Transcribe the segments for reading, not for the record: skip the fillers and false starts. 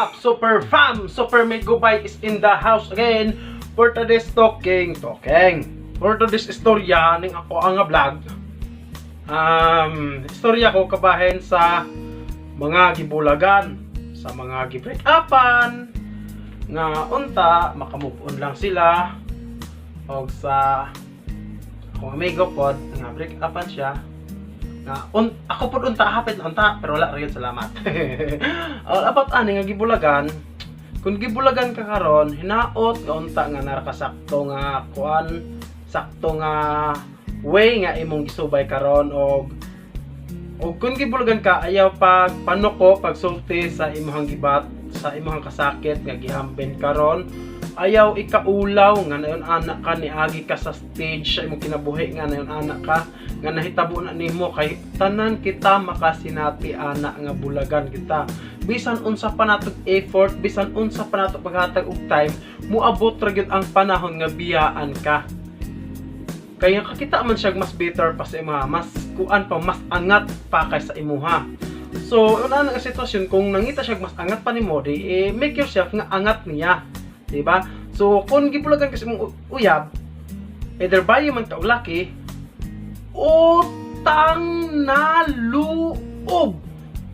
up, Super Fam? Super Megubay is in the house again for today's talking. For today's istorya ning ako ang vlog. Istorya ko kabahin sa mga gibulagan, sa mga gi-break-upan nga unta makamove on lang sila og sa akong amigo pod nga break-upan siya. Ako po unta hapit na unta pero wala rin salamat. All about ani nga gibulagan. Kung gibulagan ka karon hinaot nga unta nga narakasakto nga kuan, sakto nga way nga imong gisubay karon og kung gibulagan ka ayaw pag panuko pagsulti sa imong gibat sa imong kasakit nga gihambin karon. Ayaw ikaulaw nga nayon anak ka niagi ka sa stage sa imong kinabuhi nga nayon anak ka nga nahitabo na nimo kay tanan kita makasinati anak nga bulagan kita bisan unsa pa natog effort bisan unsa pa natog paghatag og time moabot ra gyud ang panahon nga biyaan ka kaya kakita man siya mas better pa sa imuha mas kuan pa mas angat pa kaysa imuha. So una nga sitwasyon kung nangita siya mas angat pa nimo di make yourself nga angat niya. Diba? So, kung gibulagan kasi mong uyab, either bayo man ka o laki, utang na loob,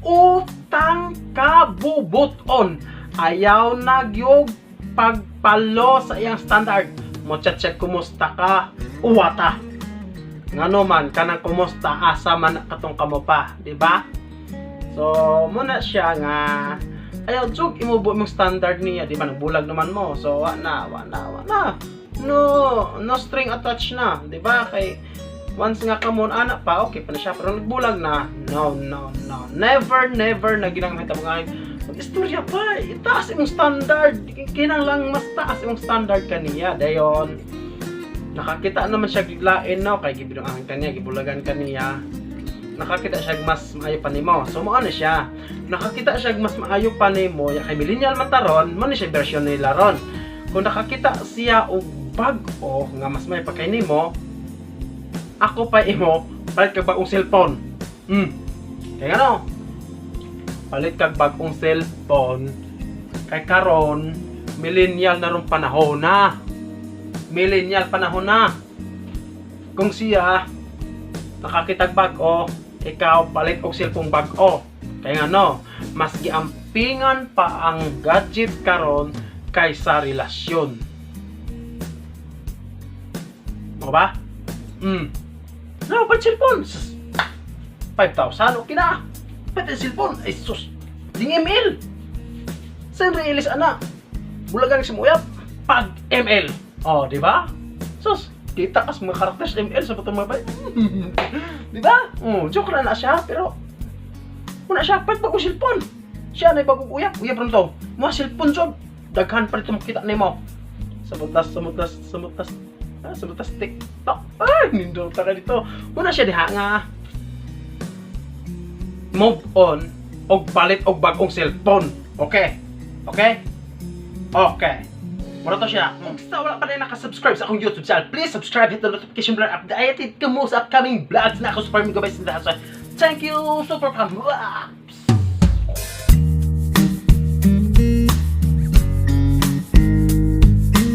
utang kabubuton, ayaw nagyog pagpalo sa iyang standard. Mo check kumusta ka, uwata. Ngano man, kanang kumusta, asa man katong kamo pa, diba? So, muna siya nga, ayaw jug imubo imong standard niya, di ba? Nagbulag naman mo. So, wala. No string attached na, di ba? Kay once nga ka mo anak pa, okay pa na siya. Pero nagbulag na, no. Never na ginamit ang mga mag-istorya pa. Itaas imong standard. Kinahanglan mas taas imong standard kaniya. Dayon, nakakita naman siya giglain, no? Kay gibidungan kaniya, gibulagan kaniya. Nakakita siya mas maayo pa nimo. So mo ano siya. Nakakita siya mas maayo pa nimo. Ya kay millennial man taron, mo ni siya version nila ron. Kung nakakita siya og bag-o nga mas maayo pa kay nimo, ako pa imo palit kag bagong cellphone. Kaya ano? Palit kag bagong cellphone. Kay karon millennial na ron panahon na. Millennial panahon na. Kung siya nakakitag bag-o, ikaw palit og cellphone bag-o. Kaya nga no, mas giampingan pa ang gadget karon kaysa relasyon. Mo ba? No, palit cellphone. 5,000 okay na. Palit cellphone. Ay sus. Ding ML. Sa realis ana. Bulagan si Muyap pag ML. Oh, di ba? Sus. Kita kas mga karakter sa ML sa patong mga bay. Diba? Joke na siya, pero muna siya, pag bagong cellphone. Siya na bagong uyab ron to. Mga cellphone job. Daghan pa rin makita nimo. Samutas TikTok. Ay, nindot ka dito. Muna siya diha nga move on og palit og bagong cellphone. Okay? Mura to siya. Kung wala pa rin nakasubscribe sa akong YouTube channel, please subscribe, hit the notification bell, updated ka mo sa upcoming vlogs na ako Super Megubay in the house. Thank you, Super Fam!